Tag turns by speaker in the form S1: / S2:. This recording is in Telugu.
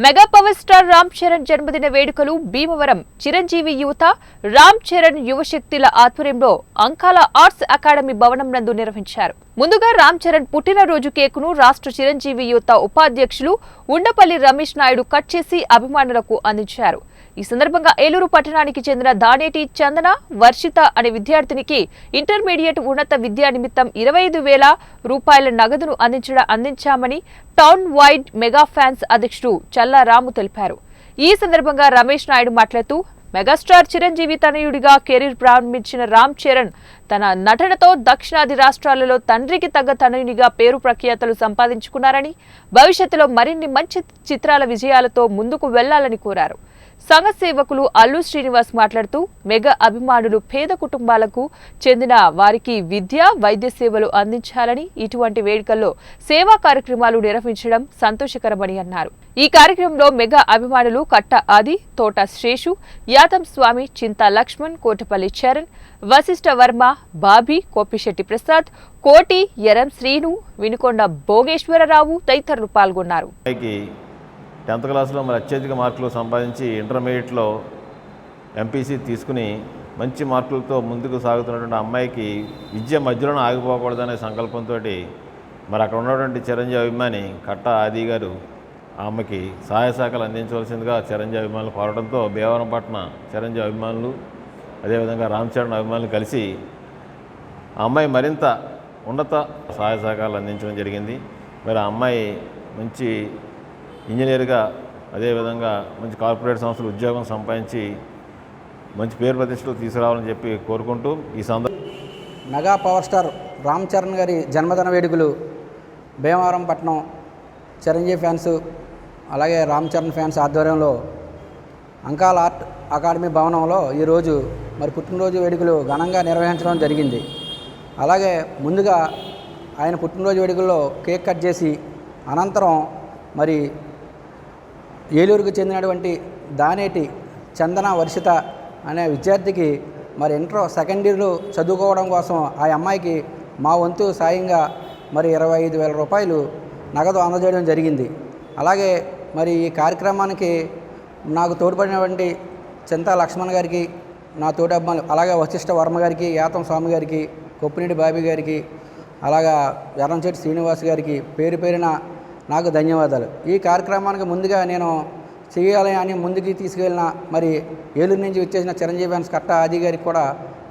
S1: Mega power star Ram Charan జన్మదిన వేడుకలు భీమవరం చిరంజీవి యువత రామ్ చరణ్ యువశక్తిల ఆధ్వర్యంలో అంకాల ఆర్ట్స్ అకాడమీ భవనం నందు నిర్వహించారు. ముందుగా రామ్ చరణ్ పుట్టినరోజు కేకును రాష్ట్ర చిరంజీవి యువత ఉపాధ్యక్షులు ఉండపల్లి రమేష్ నాయుడు కట్ చేసి అభిమానులకు అందించారు. ఈ సందర్భంగా ఏలూరు పట్టణానికి చెందిన దానేటి చందన వర్షిత అనే విద్యార్థినికి ఇంటర్మీడియట్ ఉన్నత విద్యా నిమిత్తం 25,000 రూపాయల నగదును అందించామని టౌన్ వైడ్ మెగా ఫ్యాన్స్ అధ్యక్షుడు చల్లా రాము తెలిపారు. ఈ సందర్భంగా రమేష్ నాయుడు మాట్లాడుతూ మెగాస్టార్ చిరంజీవి తనయుడిగా కెరీర్ ప్రారంభించిన రామ్ చరణ్ తన నటనతో దక్షిణాది రాష్ట్రాలలో తండ్రికి తగ్గ తనయునిగా పేరు ప్రఖ్యాతలు సంపాదించుకున్నారని, భవిష్యత్తులో మరిన్ని మంచి చిత్రాల విజయాలతో ముందుకు వెళ్లాలని కోరారు. సంఘ సేవకులు అల్లు శ్రీనివాస్ మాట్లాడుతూ మెగా అభిమానులు పేద కుటుంబాలకు చెందిన వారికి విద్య, వైద్య సేవలు అందించాలని, ఇటువంటి వేడుకల్లో సేవా కార్యక్రమాలు నిర్వహించడం సంతోషకరమని అన్నారు. ఈ కార్యక్రమంలో మెగా అభిమానులు కట్ట ఆది, తోట శేషు, యాదం స్వామి, చింతా లక్ష్మణ్, కోటపల్లి చరణ్, వశిష్ఠ వర్మ, బాబీ, కోపిశెట్టి ప్రసాద్, కోటి, ఎరం శ్రీను, వినుకొండ భోగేశ్వరరావు తదితరులు పాల్గొన్నారు.
S2: 10th క్లాస్లో మరి అత్యధిక మార్కులు సంపాదించి ఇంటర్మీడియట్లో ఎంపీసీ తీసుకుని మంచి మార్కులతో ముందుకు సాగుతున్నటువంటి అమ్మాయికి విద్య మధ్యలోనే ఆగిపోకూడదనే సంకల్పంతో మరి అక్కడ ఉన్నటువంటి చిరంజీవి అభిమాని కట్ట ఆది గారు ఆ అమ్మకి సహాయ సహకారాలు అందించవలసిందిగా చిరంజీవి అభిమానులు కోరడంతో భీమవరంపట్న చిరంజీవి అభిమానులు అదేవిధంగా రామ్ చరణ్ అభిమానులు కలిసి ఆ అమ్మాయి మరింత ఉన్నత సహాయ సహకారాలు అందించడం జరిగింది. మరి ఆ అమ్మాయి మంచి ఇంజనీర్గా అదేవిధంగా మంచి కార్పొరేట్ సంస్థలు ఉద్యోగం సంపాదించి మంచి పేరు ప్రతిష్టలు తీసుకురావాలని చెప్పి కోరుకుంటూ ఈ
S3: mega power star Ram Charan గారి జన్మదిన వేడుకలు భీమవరం పట్టణం చిరంజీవి ఫ్యాన్స్ అలాగే రామ్ చరణ్ ఫ్యాన్స్ ఆధ్వర్యంలో అంకాల ఆర్ట్ అకాడమీ భవనంలో ఈరోజు మరి పుట్టినరోజు వేడుకలు ఘనంగా నిర్వహించడం జరిగింది. అలాగే ముందుగా ఆయన పుట్టినరోజు వేడుకల్లో కేక్ కట్ చేసి అనంతరం మరి ఏలూరుకు చెందినటువంటి దానేటి చందన వర్షిత అనే విద్యార్థికి మరి ఇంటర్ సెకండ్ ఇయర్లో చదువుకోవడం కోసం ఆ అమ్మాయికి మా వంతు సాయంగా మరి 25,000 రూపాయలు నగదు అందజేయడం జరిగింది. అలాగే మరి ఈ కార్యక్రమానికి నాకు తోడ్పడినటువంటి చింతా లక్ష్మణ్ గారికి, నా తోటి అభిమానులు, అలాగే వశిష్ఠ వర్మ గారికి, యాతం స్వామి గారికి, కొప్పిరెడ్డి బాబీ గారికి, అలాగా ఎర్రంశెట్టి శ్రీనివాస్ గారికి పేరు పేరున నాకు ధన్యవాదాలు. ఈ కార్యక్రమానికి ముందుగా నేను చేయాలి అని ముందుకు తీసుకెళ్ళిన మరి ఏలూరు నుంచి వచ్చేసిన చిరంజీవి ఫ్యాన్స్ కట్ట ఆది గారికి కూడా